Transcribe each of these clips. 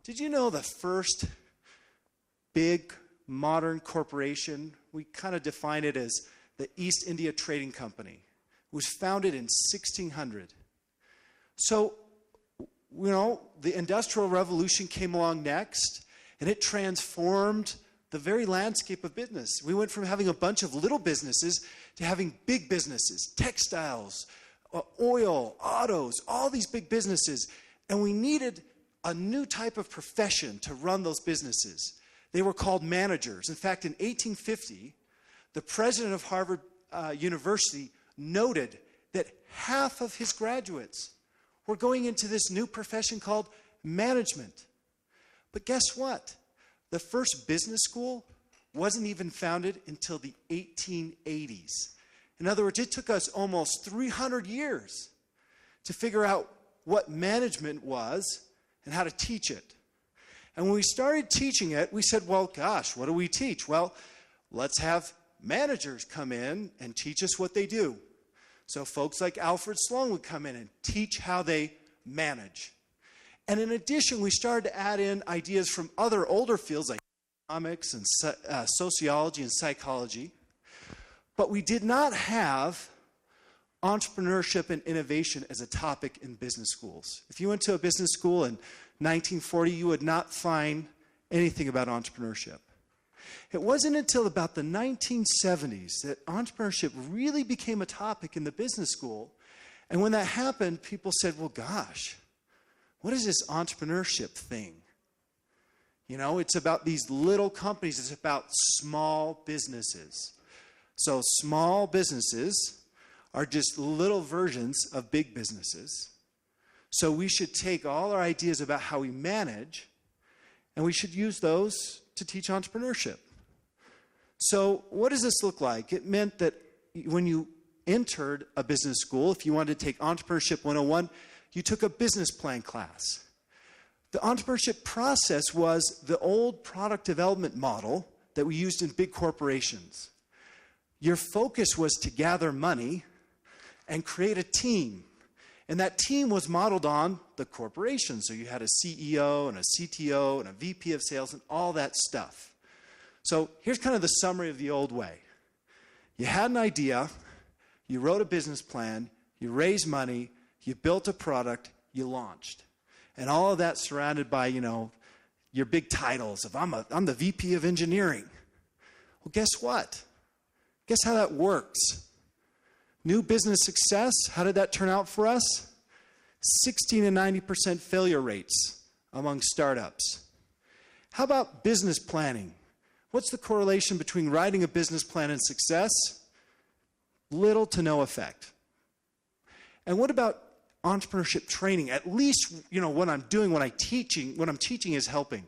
Did you know the first big modern corporation, we kind of define it as the East India Trading Company, was founded in 1600. So, the Industrial Revolution came along next, and it transformed the very landscape of business. We went from having a bunch of little businesses to having big businesses, textiles, oil, autos, all these big businesses. And we needed a new type of profession to run those businesses. They were called managers. In fact, in 1850, the president of Harvard University noted that half of his graduates were going into this new profession called management. But guess what? The first business school wasn't even founded until the 1880s. In other words, it took us almost 300 years to figure out what management was and how to teach it. And when we started teaching it, we said, well, gosh, what do we teach? Well, let's have managers come in and teach us what they do. So folks like Alfred Sloan would come in and teach how they manage. And in addition, we started to add in ideas from other older fields like economics and sociology and psychology. But we did not have entrepreneurship and innovation as a topic in business schools. If you went to a business school in 1940, you would not find anything about entrepreneurship. It wasn't until about the 1970s that entrepreneurship really became a topic in the business school. And when that happened, people said, well, gosh, what is this entrepreneurship thing? It's about these little companies. It's about small businesses. So small businesses are just little versions of big businesses. So we should take all our ideas about how we manage, and we should use those to teach entrepreneurship. So what does this look like? It meant that when you entered a business school, if you wanted to take Entrepreneurship 101, you took a business plan class. The entrepreneurship process was the old product development model that we used in big corporations. Your focus was to gather money and create a team. And that team was modeled on the corporation. So you had a CEO and a CTO and a VP of sales and all that stuff. So here's kind of the summary of the old way. You had an idea, you wrote a business plan, you raised money, you built a product, you launched. And all of that surrounded by, your big titles of I'm the VP of engineering. Well, guess what? Guess how that works? New business success, how did that turn out for us? 16 to 90% failure rates among startups. How about business planning? What's the correlation between writing a business plan and success? Little to no effect. And what about entrepreneurship training? At least, what I'm doing, what I'm teaching is helping.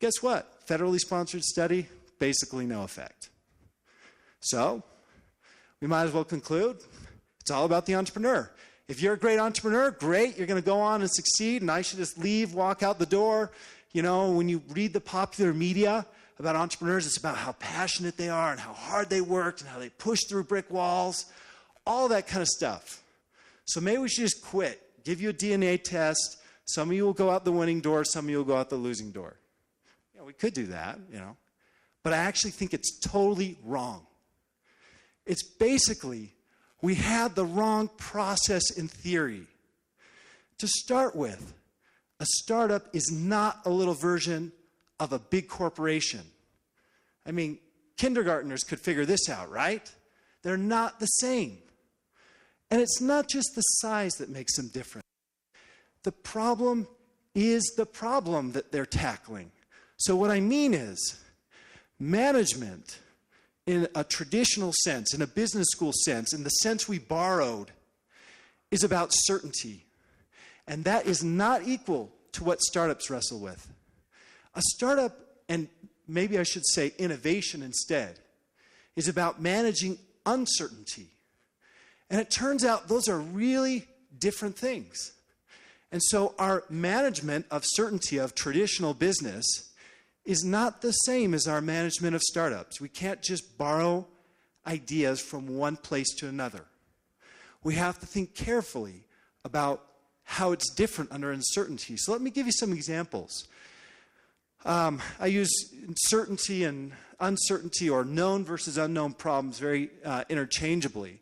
Guess what? Federally sponsored study, basically no effect. So, we might as well conclude, it's all about the entrepreneur. If you're a great entrepreneur, great, you're going to go on and succeed, and I should just leave, walk out the door. When you read the popular media about entrepreneurs, it's about how passionate they are and how hard they worked and how they pushed through brick walls, all that kind of stuff. So maybe we should just quit, give you a DNA test. Some of you will go out the winning door, some of you will go out the losing door. We could do that, But I actually think it's totally wrong. It's basically, we had the wrong process in theory. To start with, a startup is not a little version of a big corporation. Kindergartners could figure this out, right? They're not the same. And it's not just the size that makes them different. The problem is the problem that they're tackling. So what I mean is, management, in a traditional sense, in a business school sense, in the sense we borrowed, is about certainty. And that is not equal to what startups wrestle with. A startup, and maybe I should say innovation instead, is about managing uncertainty. And it turns out those are really different things. And so our management of certainty of traditional business is not the same as our management of startups. We can't just borrow ideas from one place to another. We have to think carefully about how it's different under uncertainty. So let me give you some examples. I use certainty and uncertainty, or known versus unknown problems, very interchangeably.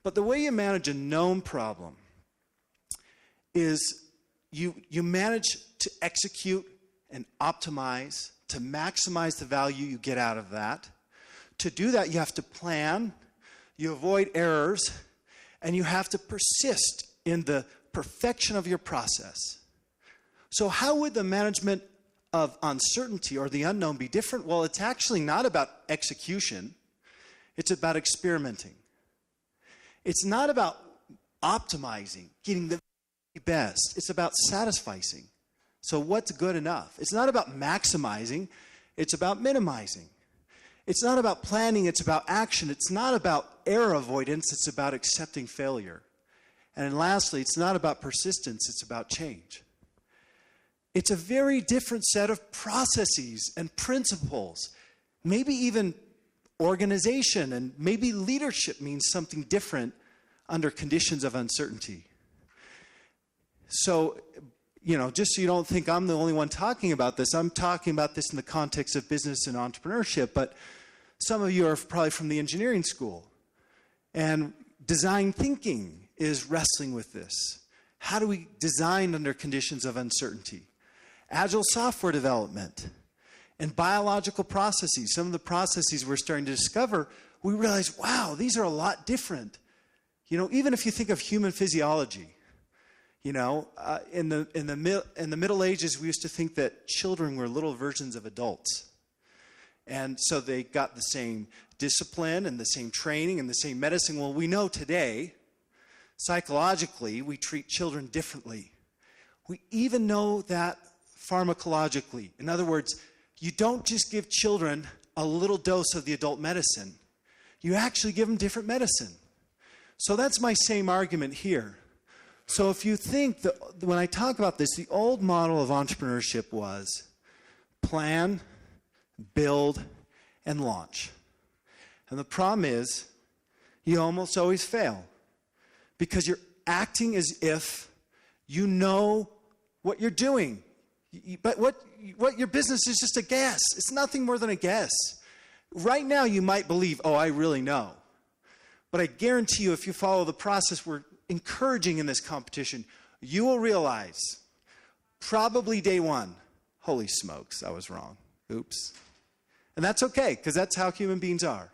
But the way you manage a known problem is you manage to execute and optimize, to maximize the value you get out of that. To do that, you have to plan, you avoid errors, and you have to persist in the perfection of your process. So how would the management of uncertainty or the unknown be different? Well, it's actually not about execution. It's about experimenting. It's not about optimizing, getting the best. It's about satisficing. So what's good enough? It's not about maximizing. It's about minimizing. It's not about planning. It's about action. It's not about error avoidance. It's about accepting failure. And then lastly, it's not about persistence. It's about change. It's a very different set of processes and principles. Maybe even organization and maybe leadership means something different under conditions of uncertainty. So, just so you don't think I'm the only one talking about this, I'm talking about this in the context of business and entrepreneurship, but some of you are probably from the engineering school. And design thinking is wrestling with this. How do we design under conditions of uncertainty? Agile software development and biological processes. Some of the processes we're starting to discover, we realize, wow, these are a lot different. Even if you think of human physiology, in the Middle Ages, we used to think that children were little versions of adults. And so they got the same discipline and the same training and the same medicine. Well, we know today, psychologically, we treat children differently. We even know that pharmacologically. In other words, you don't just give children a little dose of the adult medicine. You actually give them different medicine. So that's my same argument here. So if you think that when I talk about this, the old model of entrepreneurship was plan, build, and launch. And the problem is you almost always fail because you're acting as if you know what you're doing. But what your business is just a guess. It's nothing more than a guess. Right now you might believe, oh, I really know. But I guarantee you if you follow the process we're encouraging in this competition, you will realize probably day one, holy smokes, I was wrong. Oops. And that's okay, because that's how human beings are.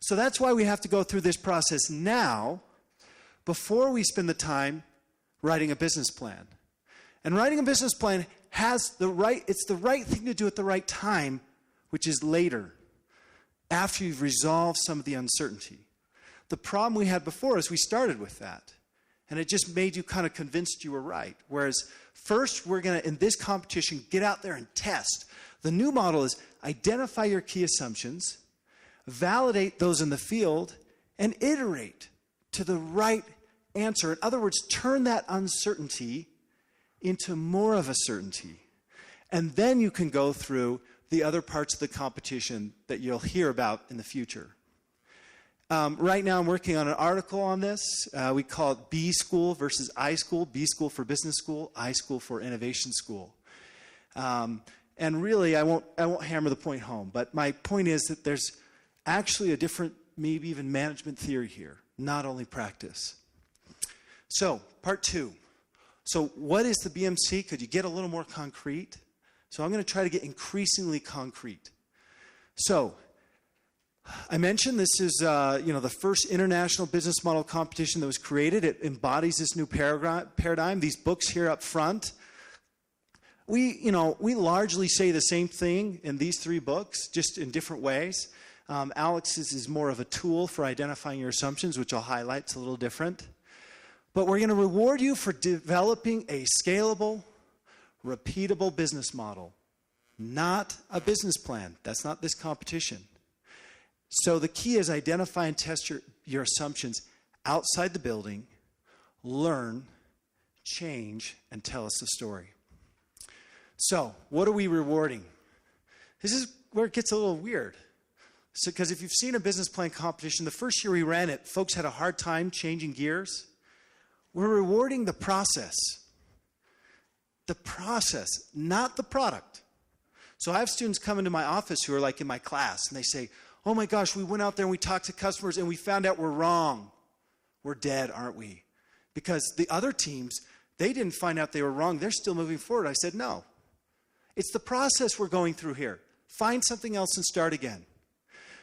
So that's why we have to go through this process now before we spend the time writing a business plan. And writing a business plan it's the right thing to do at the right time, which is later, after you've resolved some of the uncertainty. The problem we had before is we started with that. And it just made you kind of convinced you were right. Whereas first, we're going to, in this competition, get out there and test. The new model is identify your key assumptions, validate those in the field, and iterate to the right answer. In other words, turn that uncertainty into more of a certainty. And then you can go through the other parts of the competition that you'll hear about in the future. Right now I'm working on an article on this. We call it Bschool versus iSchool. Bschool for business school, iSchool for innovation school. And really, I won't hammer the point home, but my point is that there's actually a different, maybe even management theory here, not only practice. So, part 2. So what is the BMC? Could you get a little more concrete? So I'm going to try to get increasingly concrete. So I mentioned this is the first international business model competition that was created. It embodies this new paradigm. These books here up front. We largely say the same thing in these 3 books, just in different ways. Alex's is more of a tool for identifying your assumptions, which I'll highlight. It's a little different. But we're going to reward you for developing a scalable, repeatable business model, not a business plan. That's not this competition. So the key is identify and test your assumptions outside the building, learn, change, and tell us the story. So what are we rewarding? This is where it gets a little weird. So, because if you've seen a business plan competition, the first year we ran it, folks had a hard time changing gears. We're rewarding the process. The process, not the product. So I have students come into my office who are like in my class, and they say, oh my gosh, we went out there and we talked to customers and we found out we're wrong. We're dead, aren't we? Because the other teams, they didn't find out they were wrong. They're still moving forward. I said, no. It's the process we're going through here. Find something else and start again.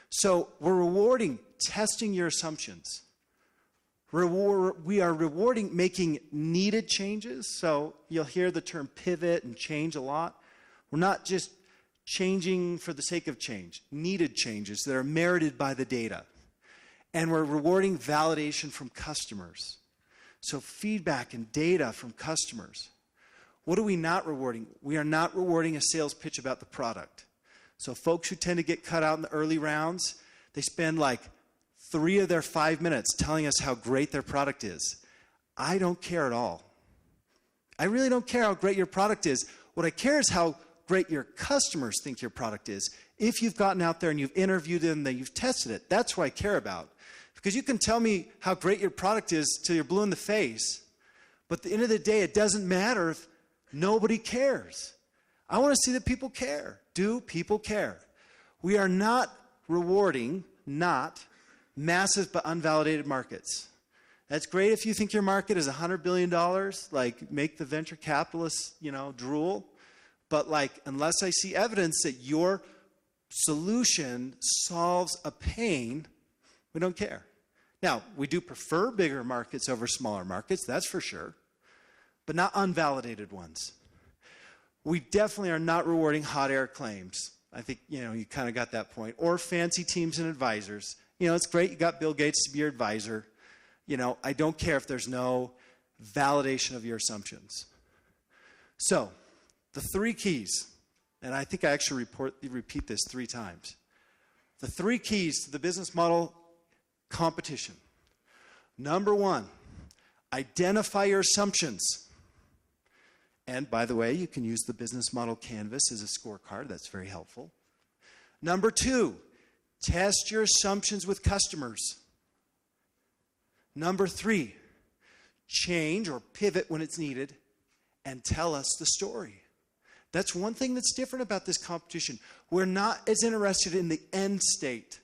So we're rewarding testing your assumptions. We are rewarding making needed changes. So you'll hear the term pivot and change a lot. We're not just changing for the sake of change. Needed changes that are merited by the data. And we're rewarding validation from customers. So feedback and data from customers. What are we not rewarding? We are not rewarding a sales pitch about the product. So folks who tend to get cut out in the early rounds, they spend like 3 of their 5 minutes telling us how great their product is. I don't care at all. I really don't care how great your product is. What I care is how great your customers think your product is. If you've gotten out there and you've interviewed them, that you've tested it, that's what I care about. Because you can tell me how great your product is till you're blue in the face, but at the end of the day, it doesn't matter if nobody cares. I want to see that people care. Do people care? We are not rewarding, massive but unvalidated markets. That's great if you think your market is $100 billion, like make the venture capitalists, drool. But unless I see evidence that your solution solves a pain, we don't care. Now, we do prefer bigger markets over smaller markets, that's for sure, but not unvalidated ones. We definitely are not rewarding hot air claims. I think, you kind of got that point. Or fancy teams and advisors. It's great you got Bill Gates to be your advisor. I don't care if there's no validation of your assumptions. So, the 3 keys, and I think I actually repeat this 3 times. The 3 keys to the business model competition. Number 1, identify your assumptions. And by the way, you can use the business model canvas as a scorecard. That's very helpful. Number 2, test your assumptions with customers. Number 3, change or pivot when it's needed and tell us the story. That's one thing that's different about this competition. We're not as interested in the end state.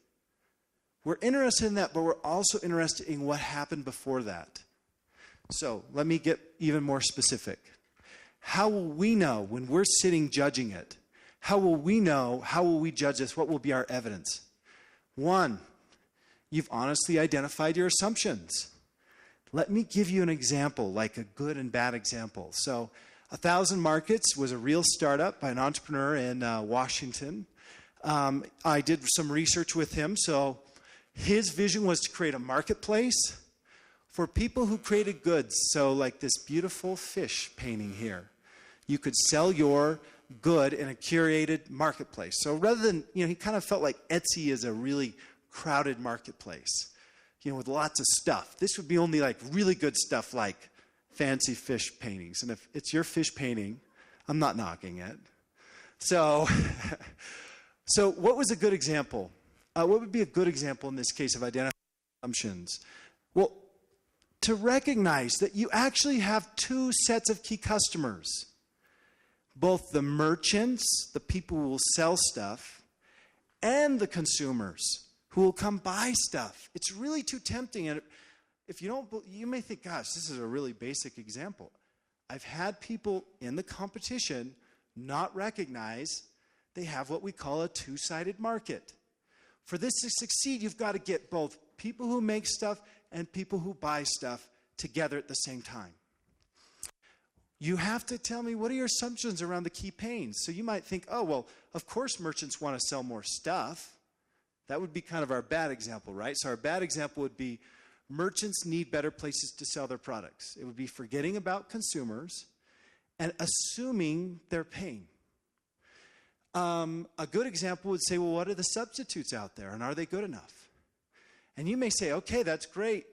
We're interested in that, but we're also interested in what happened before that. So let me get even more specific. How will we know when we're sitting judging it? How will we know? How will we judge this? What will be our evidence? 1, you've honestly identified your assumptions. Let me give you an example, like a good and bad example. So 1,000 Markets was a real startup by an entrepreneur in Washington. I did some research with him. So his vision was to create a marketplace for people who created goods. So like this beautiful fish painting here. You could sell your good in a curated marketplace. So rather than, he kind of felt like Etsy is a really crowded marketplace, with lots of stuff. This would be only like really good stuff like fancy fish paintings. And if it's your fish painting, I'm not knocking it. So what was a good example? What would be a good example in this case of identifying assumptions? Well, to recognize that you actually have 2 sets of key customers. Both the merchants, the people who will sell stuff, and the consumers who will come buy stuff. It's really too tempting. And if you don't, you may think, gosh, this is a really basic example. I've had people in the competition not recognize they have what we call a 2-sided market. For this to succeed, you've got to get both people who make stuff and people who buy stuff together at the same time. You have to tell me, what are your assumptions around the key pains? So you might think, oh, well, of course merchants want to sell more stuff. That would be kind of our bad example, right? So our bad example would be merchants need better places to sell their products. It would be forgetting about consumers and assuming their pain. A good example would say, well, what are the substitutes out there, and are they good enough? And you may say, okay, that's great,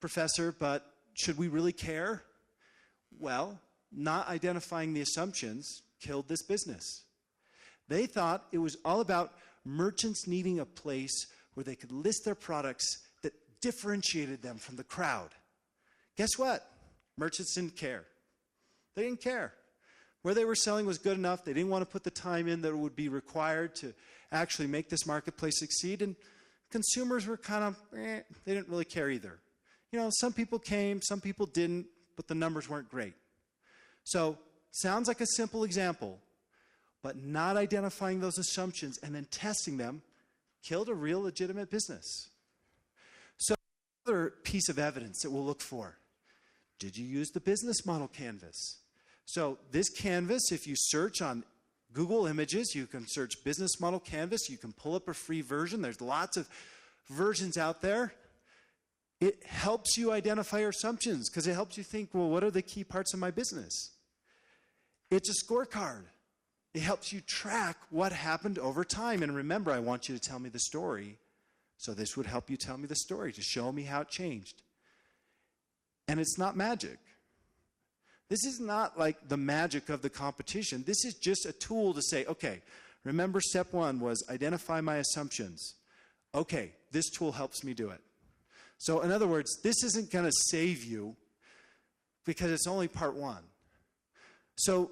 Professor, but should we really care? Well, not identifying the assumptions killed this business. They thought it was all about merchants needing a place where they could list their products that differentiated them from the crowd. Guess what? Merchants didn't care. They didn't care. Where they were selling was good enough. They didn't want to put the time in that would be required to actually make this marketplace succeed. And consumers were kind of, they didn't really care either. You know, some people came, some people didn't, but the numbers weren't great. So, sounds like a simple example, but not identifying those assumptions and then testing them killed a real legitimate business. So, another piece of evidence that we'll look for. Did you use the business model canvas? So this canvas, if you search on Google Images, you can search business model canvas. You can pull up a free version. There's lots of versions out there. It helps you identify your assumptions because it helps you think, well, what are the key parts of my business? It's a scorecard. It helps you track what happened over time. And remember, I want you to tell me the story. So this would help you tell me the story to show me how it changed. And it's not magic. This is not like the magic of the competition. This is just a tool to say, okay, remember step one was identify my assumptions. Okay, this tool helps me do it. So in other words, this isn't going to save you because it's only part one. So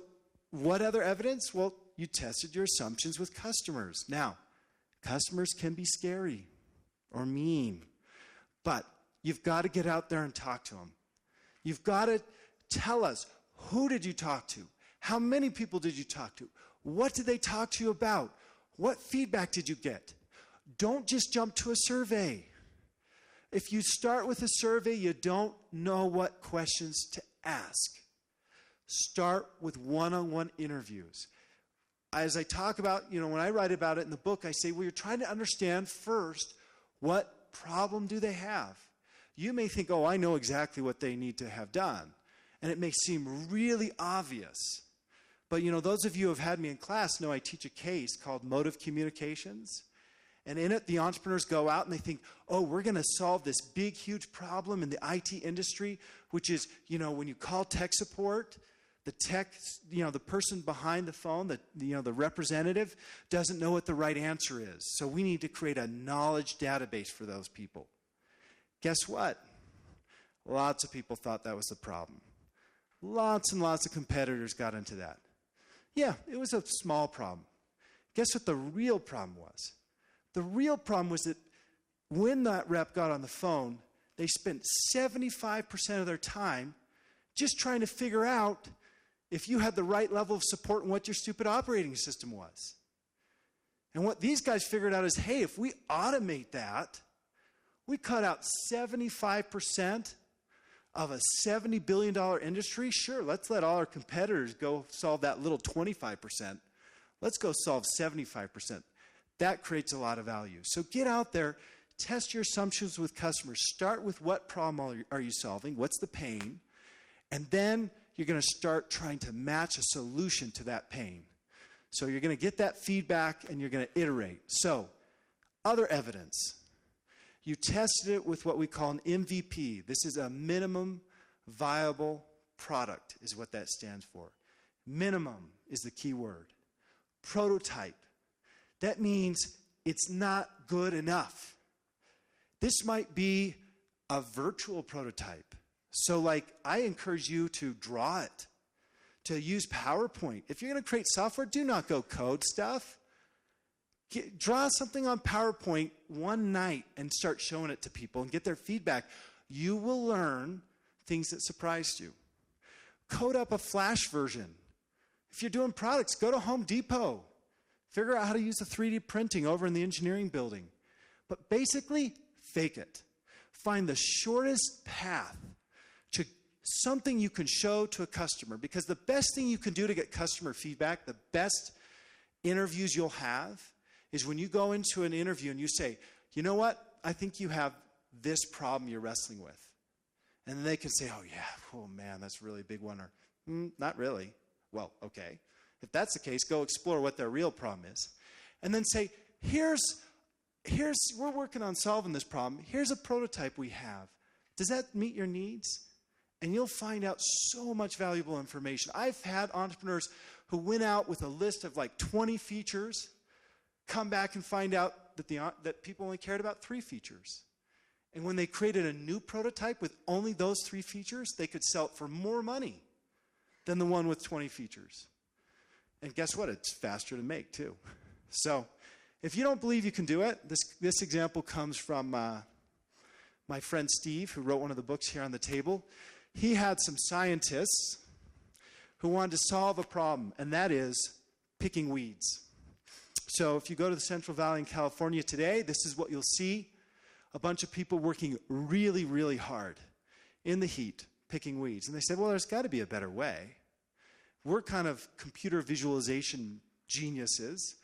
what other evidence? Well, you tested your assumptions with customers. Now, customers can be scary or mean, but you've got to get out there and talk to them. You've got to tell us, who did you talk to? How many people did you talk to? What did they talk to you about? What feedback did you get? Don't just jump to a survey. If you start with a survey, you don't know what questions to ask. Start with one-on-one interviews. As I talk about, when I write about it in the book, I say, well, you're trying to understand first, what problem do they have? You may think, oh, I know exactly what they need to have done. And it may seem really obvious. But, those of you who have had me in class know I teach a case called Motive Communications. And in it, the entrepreneurs go out and they think, oh, we're going to solve this big, huge problem in the IT industry, which is, when you call tech support, the tech, the person behind the phone, the representative, doesn't know what the right answer is. So we need to create a knowledge database for those people. Guess what? Lots of people thought that was the problem. Lots and lots of competitors got into that. Yeah, it was a small problem. Guess what the real problem was? The real problem was that when that rep got on the phone, they spent 75% of their time just trying to figure out if you had the right level of support and what your stupid operating system was. And what these guys figured out is, hey, if we automate that, we cut out 75% of a $70 billion industry. Sure, let's let all our competitors go solve that little 25%. Let's go solve 75%. That creates a lot of value. So get out there, test your assumptions with customers. Start with what problem are you solving? What's the pain? And then you're going to start trying to match a solution to that pain. So you're going to get that feedback and you're going to iterate. So, other evidence. You tested it with what we call an MVP. This is a minimum viable product is what that stands for. Minimum is the key word. Prototype. That means it's not good enough. This might be a virtual prototype. So I encourage you to draw it, to use PowerPoint. If you're going to create software, do not go code stuff. Draw something on PowerPoint one night and start showing it to people and get their feedback. You will learn things that surprised you. Code up a Flash version. If you're doing products, go to Home Depot. Figure out how to use the 3D printing over in the engineering building. But basically, fake it. Find the shortest path to something you can show to a customer. Because the best thing you can do to get customer feedback, the best interviews you'll have, is when you go into an interview and you say, you know what? I think you have this problem you're wrestling with. And then they can say, oh yeah, oh man, that's a really big one. Or, not really. Well, okay. If that's the case, go explore what their real problem is. And then say, we're working on solving this problem. Here's a prototype we have. Does that meet your needs? And you'll find out so much valuable information. I've had entrepreneurs who went out with a list of 20 features, come back and find out that people only cared about 3 features. And when they created a new prototype with only those 3 features, they could sell it for more money than the one with 20 features. And guess what? It's faster to make, too. So if you don't believe you can do it, this example comes from my friend Steve, who wrote one of the books here on the table. He had some scientists who wanted to solve a problem, and that is picking weeds. So if you go to the Central Valley in California today, this is what you'll see. A bunch of people working really, really hard in the heat, picking weeds. And they said, well, there's got to be a better way. We're kind of computer visualization geniuses.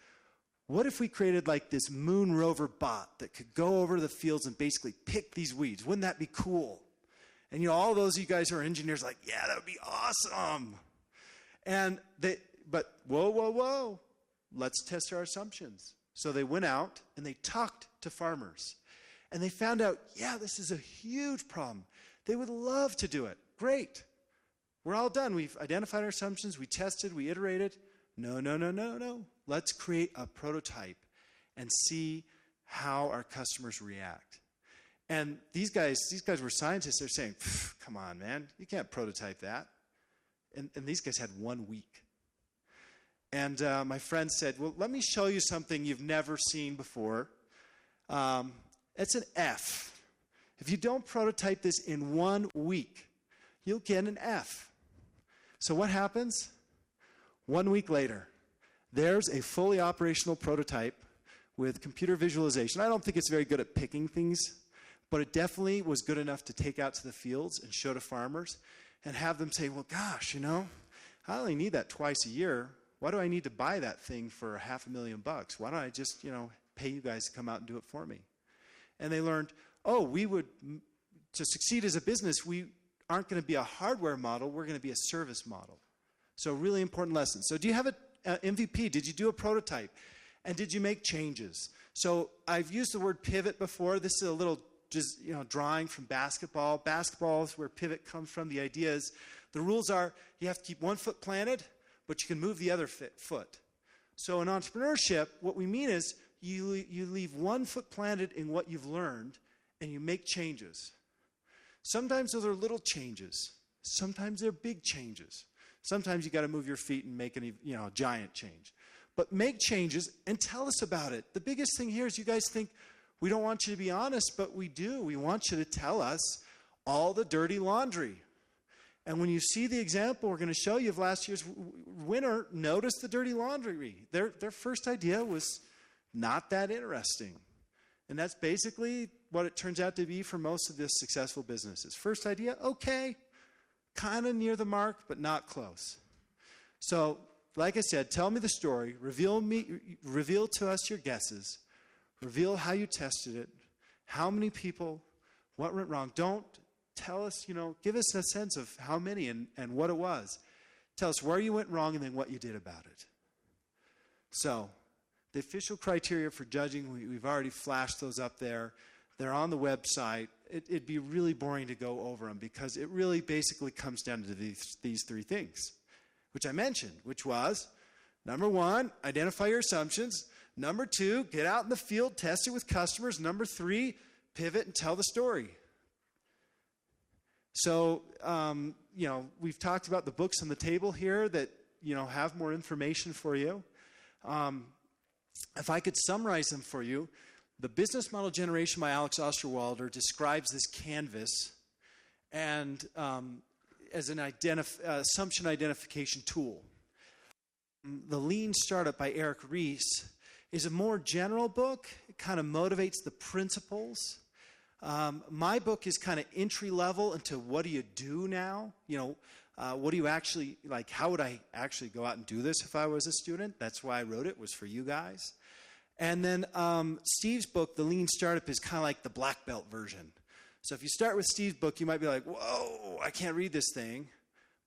What if we created like this moon rover bot that could go over to the fields and basically pick these weeds? Wouldn't that be cool? And all those of you guys who are engineers are like, yeah, that would be awesome. But whoa. Let's test our assumptions. So they went out and they talked to farmers. And they found out, yeah, this is a huge problem. They would love to do it. Great. We're all done. We've identified our assumptions. We tested. We iterated. No. Let's create a prototype and see how our customers react. And these guys were scientists. They're saying, come on, man. You can't prototype that. And these guys had 1 week. And my friend said, well, let me show you something you've never seen before. It's an F. If you don't prototype this in 1 week, you'll get an F. So what happens? 1 week later, there's a fully operational prototype with computer visualization. I don't think it's very good at picking things, but it definitely was good enough to take out to the fields and show to farmers and have them say, well, gosh, I only need that twice a year. Why do I need to buy that thing for $500,000? Why don't I just, pay you guys to come out and do it for me? And they learned, to succeed as a business, we aren't going to be a hardware model, we're going to be a service model. So really important lesson. So do you have an MVP? Did you do a prototype? And did you make changes? So I've used the word pivot before. This is a little drawing from basketball. Basketball is where pivot comes from. The idea is, the rules are you have to keep 1 foot planted, but you can move the other foot. So in entrepreneurship, what we mean is you leave 1 foot planted in what you've learned, and you make changes. Sometimes those are little changes. Sometimes they're big changes. Sometimes you got to move your feet and make a giant change. But make changes and tell us about it. The biggest thing here is you guys think we don't want you to be honest, but we do. We want you to tell us all the dirty laundry. And when you see the example we're going to show you of last year's winner, notice the dirty laundry. Their first idea was not that interesting. And that's basically what it turns out to be for most of the successful businesses. First idea, okay, kind of near the mark, but not close. So, like I said, tell me the story. Reveal to us your guesses. Reveal how you tested it, how many people, what went wrong. Don't tell us, give us a sense of how many and what it was. Tell us where you went wrong and then what you did about it. So, the official criteria for judging, we've already flashed those up there. They're on the website. It'd be really boring to go over them because it really basically comes down to these 3 things, which I mentioned, which was, number 1, identify your assumptions. Number 2, get out in the field, test it with customers. Number 3, pivot and tell the story. So, we've talked about the books on the table here that, have more information for you. If I could summarize them for you, the Business Model Generation by Alex Osterwalder describes this canvas and as an assumption identification tool. The Lean Startup by Eric Ries is a more general book. It kind of motivates the principles. My book is kind of entry level into what do you do now? What do you actually, how would I actually go out and do this if I was a student? That's why I wrote it, was for you guys. And then Steve's book, The Lean Startup, is kind of like the black belt version. So if you start with Steve's book, you might be like, whoa, I can't read this thing.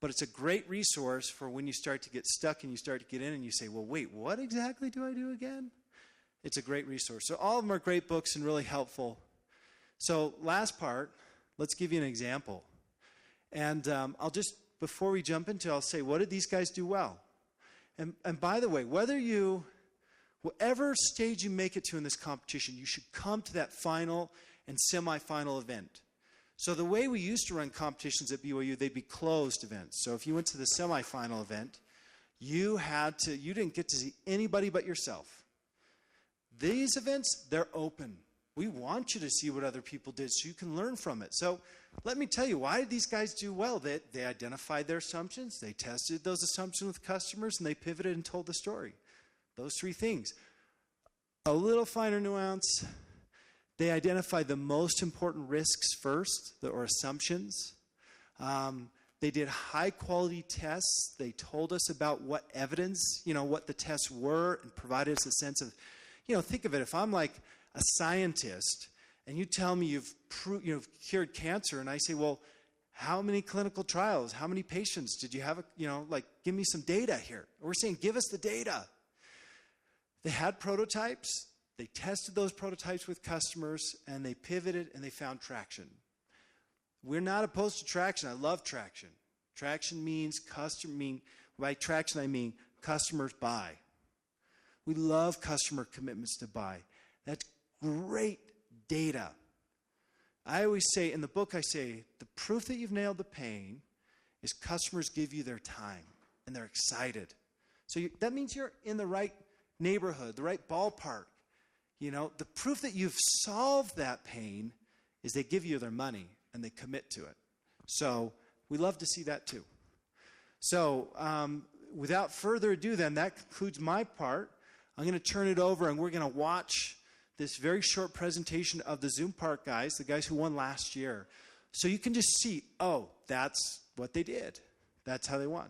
But it's a great resource for when you start to get stuck and you start to get in and you say, well, wait, what exactly do I do again? It's a great resource. So all of them are great books and really helpful. So last part, let's give you an example. And I'll just, before we jump into it, I'll say, what did these guys do well? And by the way, whatever stage you make it to in this competition, you should come to that final and semifinal event. So the way we used to run competitions at BYU, they'd be closed events. So if you went to the semifinal event, You didn't get to see anybody but yourself. These events, they're open. We want you to see what other people did so you can learn from it. So let me tell you, why did these guys do well? They identified their assumptions, they tested those assumptions with customers, and they pivoted and told the story. Those three things. A little finer nuance, they identified the most important risks first, or assumptions. They did high-quality tests. They told us about what evidence, what the tests were, and provided us a sense of, think of it, if I'm like a scientist, and you tell me you've cured cancer, and I say, well, how many clinical trials, how many patients did you have, give me some data here. We're saying, give us the data. They had prototypes, they tested those prototypes with customers, and they pivoted and they found traction. We're not opposed to traction. I love traction. Traction means by traction I mean customers buy. We love customer commitments to buy. That's great data. I always say, in the book I say, the proof that you've nailed the pain is customers give you their time and they're excited. So that means you're in the right neighborhood, the right ballpark. The proof that you've solved that pain is they give you their money and they commit to it. So we love to see that too. So without further ado then, that concludes my part. I'm going to turn it over and we're going to watch this very short presentation of the Zoom Park guys, the guys who won last year. So you can just see, that's what they did. That's how they won.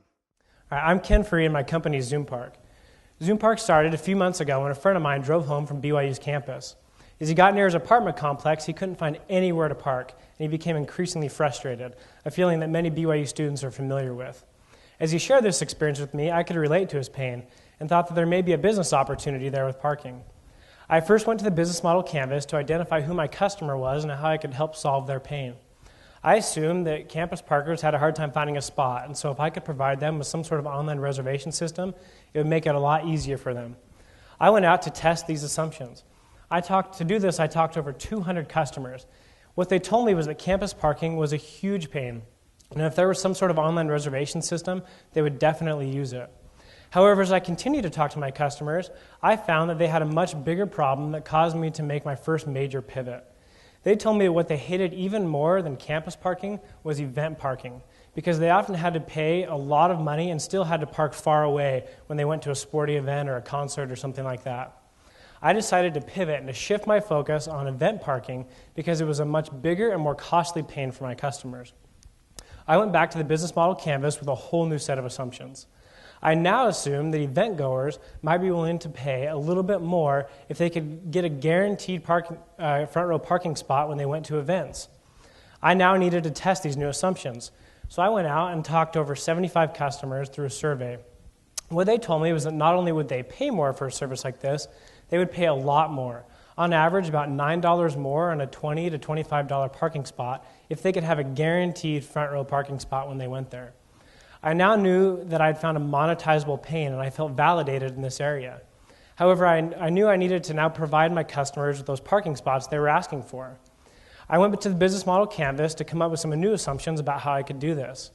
All right, I'm Ken Furr, and my company is Zoom Park. Zoom Park started a few months ago when a friend of mine drove home from BYU's campus. As he got near his apartment complex, he couldn't find anywhere to park, and he became increasingly frustrated, a feeling that many BYU students are familiar with. As he shared this experience with me, I could relate to his pain and thought that there may be a business opportunity there with parking. I first went to the business model canvas to identify who my customer was and how I could help solve their pain. I assumed that campus parkers had a hard time finding a spot, and so if I could provide them with some sort of online reservation system, it would make it a lot easier for them. I went out to test these assumptions. I talked to over 200 customers. What they told me was that campus parking was a huge pain, and if there was some sort of online reservation system, they would definitely use it. However, as I continued to talk to my customers, I found that they had a much bigger problem that caused me to make my first major pivot. They told me that what they hated even more than campus parking was event parking, because they often had to pay a lot of money and still had to park far away when they went to a sporting event or a concert or something like that. I decided to pivot and to shift my focus on event parking because it was a much bigger and more costly pain for my customers. I went back to the business model canvas with a whole new set of assumptions. I now assume that event goers might be willing to pay a little bit more if they could get a guaranteed front row parking spot when they went to events. I now needed to test these new assumptions. So I went out and talked to over 75 customers through a survey. What they told me was that not only would they pay more for a service like this, they would pay a lot more. On average, about $9 more on a $20 to $25 parking spot if they could have a guaranteed front row parking spot when they went there. I now knew that I'd found a monetizable pain, and I felt validated in this area. However, I knew I needed to now provide my customers with those parking spots they were asking for. I went to the business model canvas to come up with some new assumptions about how I could do this.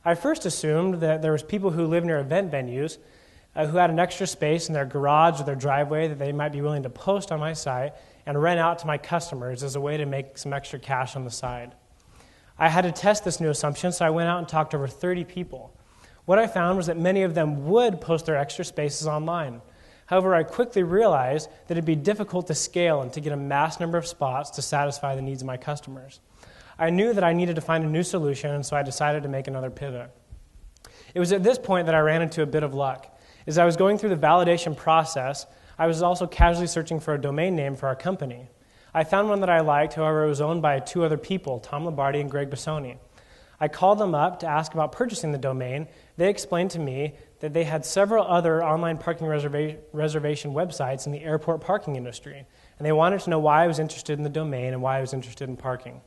I first assumed that there was people who live near event venues who had an extra space in their garage or their driveway that they might be willing to post on my site and rent out to my customers as a way to make some extra cash on the side. I had to test this new assumption, so I went out and talked to over 30 people. What I found was that many of them would post their extra spaces online. However, I quickly realized that it'd be difficult to scale and to get a mass number of spots to satisfy the needs of my customers. I knew that I needed to find a new solution, and so I decided to make another pivot. It was at this point that I ran into a bit of luck. As I was going through the validation process, I was also casually searching for a domain name for our company. I found one that I liked, however, it was owned by two other people, Tom Lombardi and Greg Bschool. I called them up to ask about purchasing the domain. They explained to me that they had several other online parking reservation websites in the airport parking industry, and they wanted to know why I was interested in the domain and why I was interested in parking.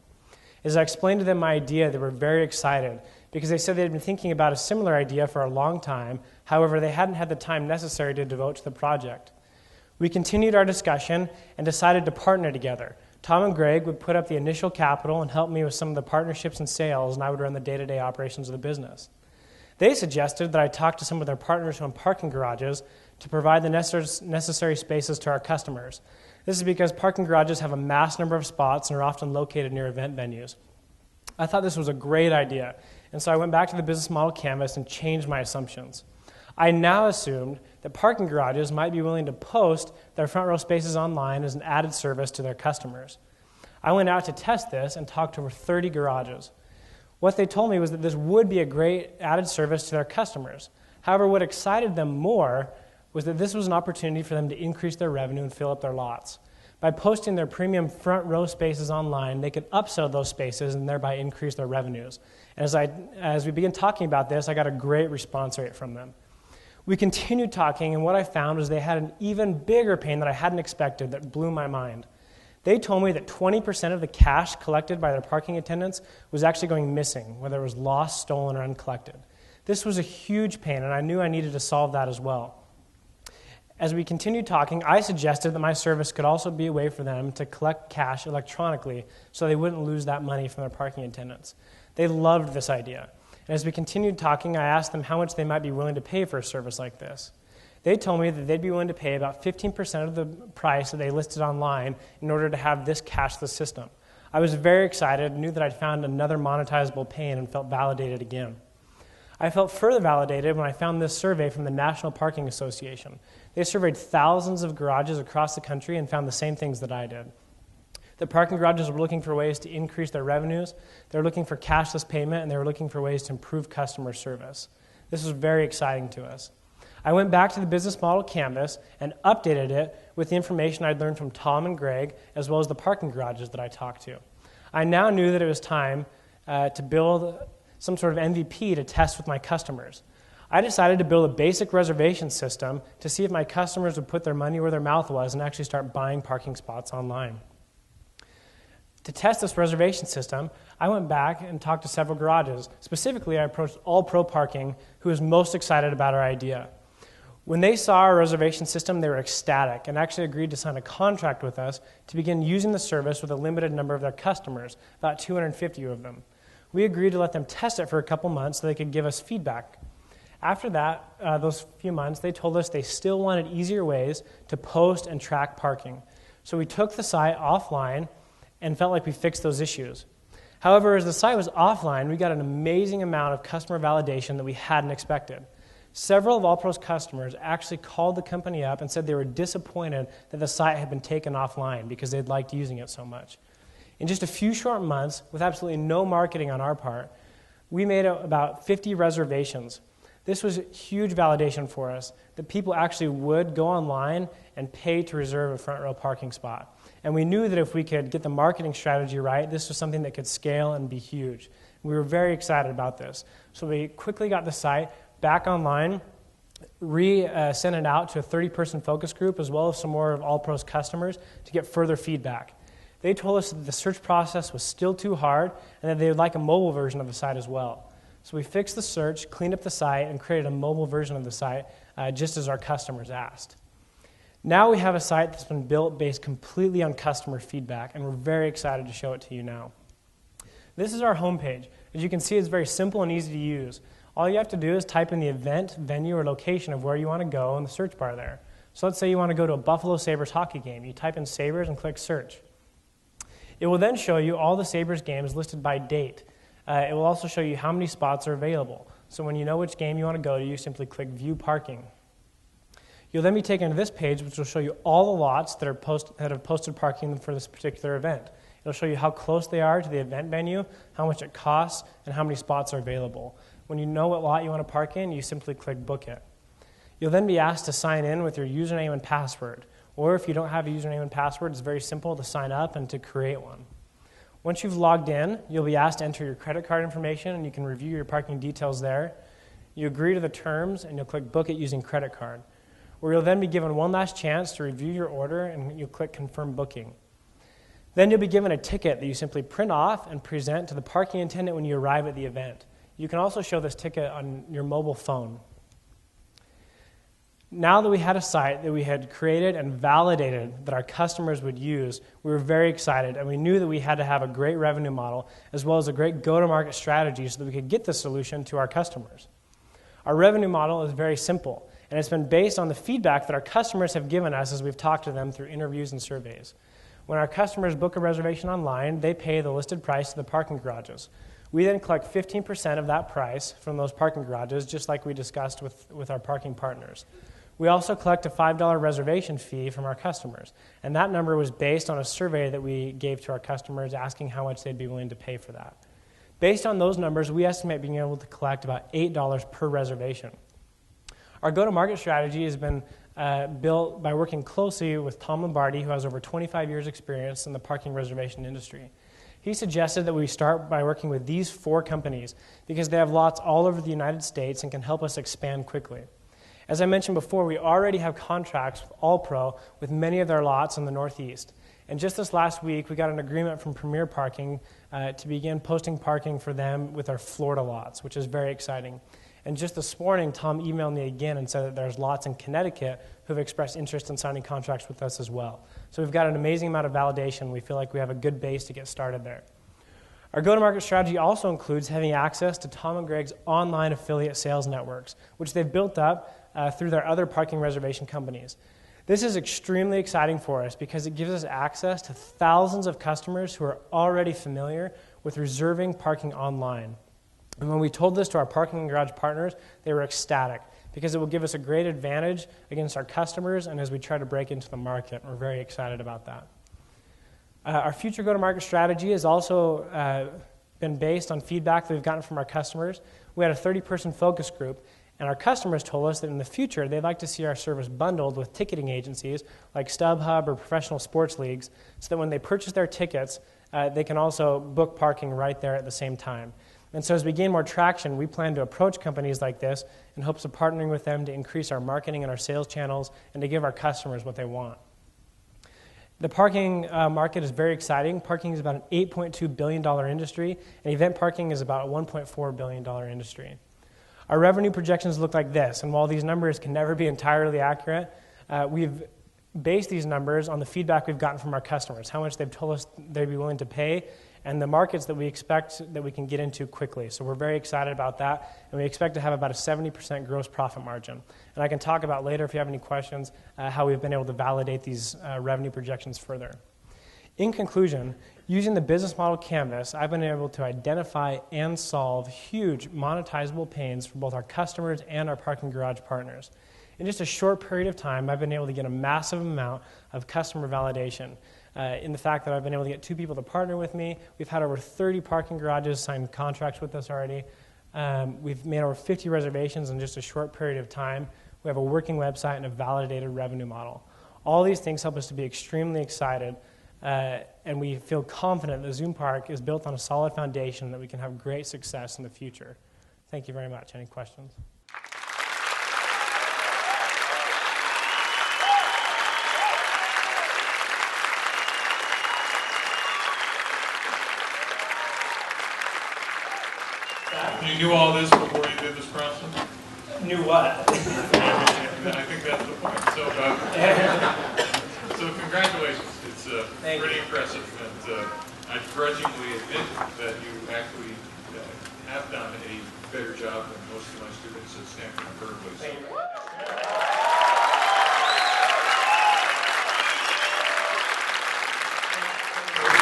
As I explained to them my idea, they were very excited because they said they had been thinking about a similar idea for a long time. However, they hadn't had the time necessary to devote to the project. We continued our discussion and decided to partner together. Tom and Greg would put up the initial capital and help me with some of the partnerships and sales, and I would run the day-to-day operations of the business. They suggested that I talk to some of their partners who own parking garages to provide the necessary spaces to our customers. This is because parking garages have a mass number of spots and are often located near event venues. I thought this was a great idea, and so I went back to the business model canvas and changed my assumptions. I now assumed that parking garages might be willing to post their front row spaces online as an added service to their customers. I went out to test this and talked to over 30 garages. What they told me was that this would be a great added service to their customers. However, what excited them more was that this was an opportunity for them to increase their revenue and fill up their lots. By posting their premium front row spaces online, they could upsell those spaces and thereby increase their revenues. And as we began talking about this, I got a great response rate from them. We continued talking, and what I found was they had an even bigger pain that I hadn't expected that blew my mind. They told me that 20% of the cash collected by their parking attendants was actually going missing, whether it was lost, stolen, or uncollected. This was a huge pain, and I knew I needed to solve that as well. As we continued talking, I suggested that my service could also be a way for them to collect cash electronically so they wouldn't lose that money from their parking attendants. They loved this idea. And as we continued talking, I asked them how much they might be willing to pay for a service like this. They told me that they'd be willing to pay about 15% of the price that they listed online in order to have this cashless system. I was very excited, knew that I'd found another monetizable pain, and felt validated again. I felt further validated when I found this survey from the National Parking Association. They surveyed thousands of garages across the country and found the same things that I did. The parking garages were looking for ways to increase their revenues, they were looking for cashless payment, and they were looking for ways to improve customer service. This was very exciting to us. I went back to the business model canvas and updated it with the information I'd learned from Tom and Greg, as well as the parking garages that I talked to. I now knew that it was time to build some sort of MVP to test with my customers. I decided to build a basic reservation system to see if my customers would put their money where their mouth was and actually start buying parking spots online. To test this reservation system, I went back and talked to several garages. Specifically, I approached AllPro Parking, who was most excited about our idea. When they saw our reservation system, they were ecstatic and actually agreed to sign a contract with us to begin using the service with a limited number of their customers, about 250 of them. We agreed to let them test it for a couple months so they could give us feedback. After that, those few months, they told us they still wanted easier ways to post and track parking. So we took the site offline and felt like we fixed those issues. However, as the site was offline, we got an amazing amount of customer validation that we hadn't expected. Several of AllPro's customers actually called the company up and said they were disappointed that the site had been taken offline because they'd liked using it so much. In just a few short months, with absolutely no marketing on our part, we made about 50 reservations. This was huge validation for us, that people actually would go online and pay to reserve a front row parking spot. And we knew that if we could get the marketing strategy right, this was something that could scale and be huge. We were very excited about this. So we quickly got the site back online, sent it out to a 30-person focus group, as well as some more of AllPro's customers to get further feedback. They told us that the search process was still too hard and that they would like a mobile version of the site as well. So we fixed the search, cleaned up the site, and created a mobile version of the site just as our customers asked. Now we have a site that's been built based completely on customer feedback, and we're very excited to show it to you now. This is our homepage. As you can see, it's very simple and easy to use. All you have to do is type in the event, venue, or location of where you want to go in the search bar there. So let's say you want to go to a Buffalo Sabres hockey game. You type in Sabres and click search. It will then show you all the Sabres games listed by date. It will also show you how many spots are available. So when you know which game you want to go to, you simply click View Parking. You'll then be taken to this page, which will show you all the lots that have posted parking for this particular event. It'll show you how close they are to the event venue, how much it costs, and how many spots are available. When you know what lot you want to park in, you simply click Book It. You'll then be asked to sign in with your username and password. Or if you don't have a username and password, it's very simple to sign up and to create one. Once you've logged in, you'll be asked to enter your credit card information, and you can review your parking details there. You agree to the terms, and you'll click Book It using credit card, where you'll then be given one last chance to review your order, and you'll click Confirm Booking. Then you'll be given a ticket that you simply print off and present to the parking attendant when you arrive at the event. You can also show this ticket on your mobile phone. Now that we had a site that we had created and validated that our customers would use, we were very excited, and we knew that we had to have a great revenue model as well as a great go-to-market strategy so that we could get the solution to our customers. Our revenue model is very simple, and it's been based on the feedback that our customers have given us as we've talked to them through interviews and surveys. When our customers book a reservation online, they pay the listed price to the parking garages. We then collect 15% of that price from those parking garages, just like we discussed with our parking partners. We also collect a $5 reservation fee from our customers, and that number was based on a survey that we gave to our customers asking how much they'd be willing to pay for that. Based on those numbers, we estimate being able to collect about $8 per reservation. Our go-to-market strategy has been built by working closely with Tom Lombardi, who has over 25 years' experience in the parking reservation industry. He suggested that we start by working with these 4 companies because they have lots all over the United States and can help us expand quickly. As I mentioned before, we already have contracts with AllPro with many of their lots in the Northeast. And just this last week, we got an agreement from Premier Parking to begin posting parking for them with our Florida lots, which is very exciting. And just this morning, Tom emailed me again and said that there's lots in Connecticut who have expressed interest in signing contracts with us as well. So we've got an amazing amount of validation. We feel like we have a good base to get started there. Our go-to-market strategy also includes having access to Tom and Greg's online affiliate sales networks, which they've built up through their other parking reservation companies. This is extremely exciting for us because it gives us access to thousands of customers who are already familiar with reserving parking online. And when we told this to our parking garage partners, they were ecstatic because it will give us a great advantage against our customers and as we try to break into the market. We're very excited about that. Our future go-to-market strategy has also been based on feedback that we've gotten from our customers. We had a 30-person focus group, and our customers told us that in the future, they'd like to see our service bundled with ticketing agencies like StubHub or professional sports leagues so that when they purchase their tickets, they can also book parking right there at the same time. And so as we gain more traction, we plan to approach companies like this in hopes of partnering with them to increase our marketing and our sales channels and to give our customers what they want. The parking market is very exciting. Parking is about an $8.2 billion industry, and event parking is about a $1.4 billion industry. Our revenue projections look like this, and while these numbers can never be entirely accurate, we've based these numbers on the feedback we've gotten from our customers, how much they've told us they'd be willing to pay, and the markets that we expect that we can get into quickly. So we're very excited about that, and we expect to have about a 70% gross profit margin. And I can talk about later, if you have any questions, how we've been able to validate these revenue projections further. In conclusion, using the business model canvas, I've been able to identify and solve huge monetizable pains for both our customers and our parking garage partners. In just a short period of time, I've been able to get a massive amount of customer validation. In the fact that I've been able to get 2 people to partner with me. We've had over 30 parking garages sign contracts with us already. We've made over 50 reservations in just a short period of time. We have a working website and a validated revenue model. All these things help us to be extremely excited, and we feel confident that Zoom Park is built on a solid foundation that we can have great success in the future. Thank you very much. Any questions? You knew all this before you did this process? Knew what? I think that's the point. So congratulations. It's pretty impressive. And I grudgingly admit that you actually have done a better job than most of my students at Stanford and Berkeley. Thank you.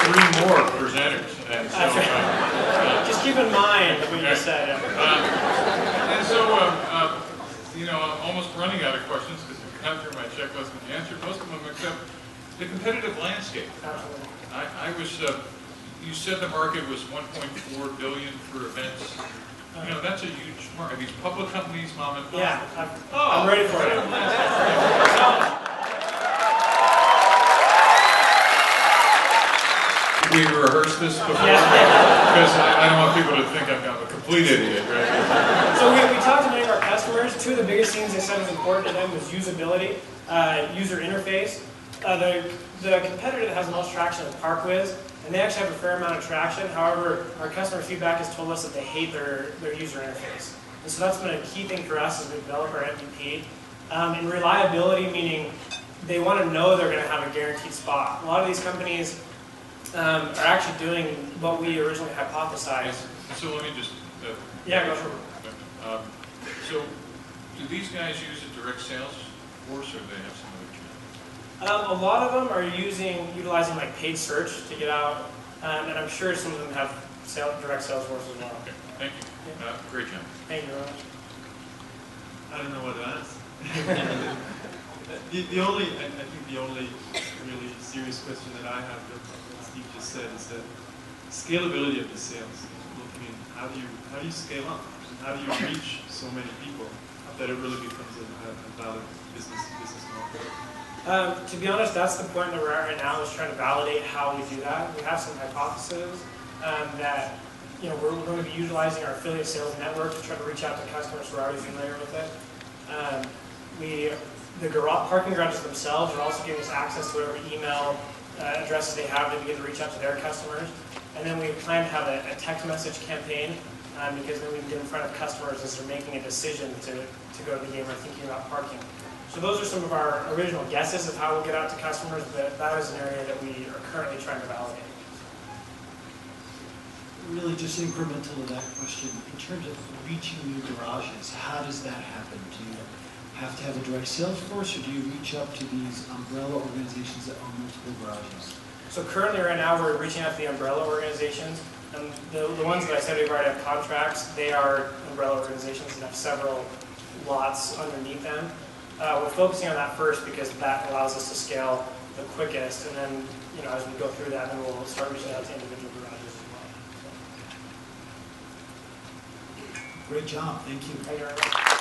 Three more presenters. And so, just keep in mind what you said. And so, I'm almost running out of questions because you've gone through my checklist and answered most of them except the competitive landscape. Absolutely. I was, you said the market was $1.4 billion for events. That's a huge market. These public companies, mom and pop. Yeah, I'm ready for it. We rehearsed this before because I don't want people to think I'm a complete idiot, right? So we talked to many of our customers. 2 of the biggest things they said was important to them was usability, user interface. The competitor that has the most traction is ParkWiz, and they actually have a fair amount of traction. However, our customer feedback has told us that they hate their user interface. And so that's been a key thing for us as we develop our MVP. And reliability, meaning they want to know they're going to have a guaranteed spot. A lot of these companies are actually doing what we originally hypothesized. So let me just... yeah, go for it. So, do these guys use a direct sales force, or do they have some other channel? A lot of them are utilizing like paid search to get out, and I'm sure some of them have direct sales force as well. Okay, thank you. Yeah. Great job. Thank you very much. I don't know what to answer. I think the only really serious question that I have that Steve just said is that scalability of the sales. Looking at how do you scale up, and how do you reach so many people that it really becomes a valid business model. To be honest, that's the point that we're at right now, is trying to validate how we do that. We have some hypotheses that we're going to be utilizing our affiliate sales network to try to reach out to customers who are already familiar with it. The parking garages themselves are also giving us access to whatever email addresses they have to begin to reach out to their customers. And then we plan to have a text message campaign because then we can get in front of customers as they're making a decision to go to the game or thinking about parking. So those are some of our original guesses of how we'll get out to customers, but that is an area that we are currently trying to validate. Really just incremental to that question, in terms of reaching new garages, how does that happen? Do you have to have a direct sales force, or do you reach up to these umbrella organizations that own multiple garages? So currently right now we're reaching out to the umbrella organizations, and the ones that I said we've already have contracts, they are umbrella organizations that have several lots underneath them. We're focusing on that first because that allows us to scale the quickest, and then as we go through that, then we'll start reaching out to individual garages as well. Great job, thank you. Thank you very much.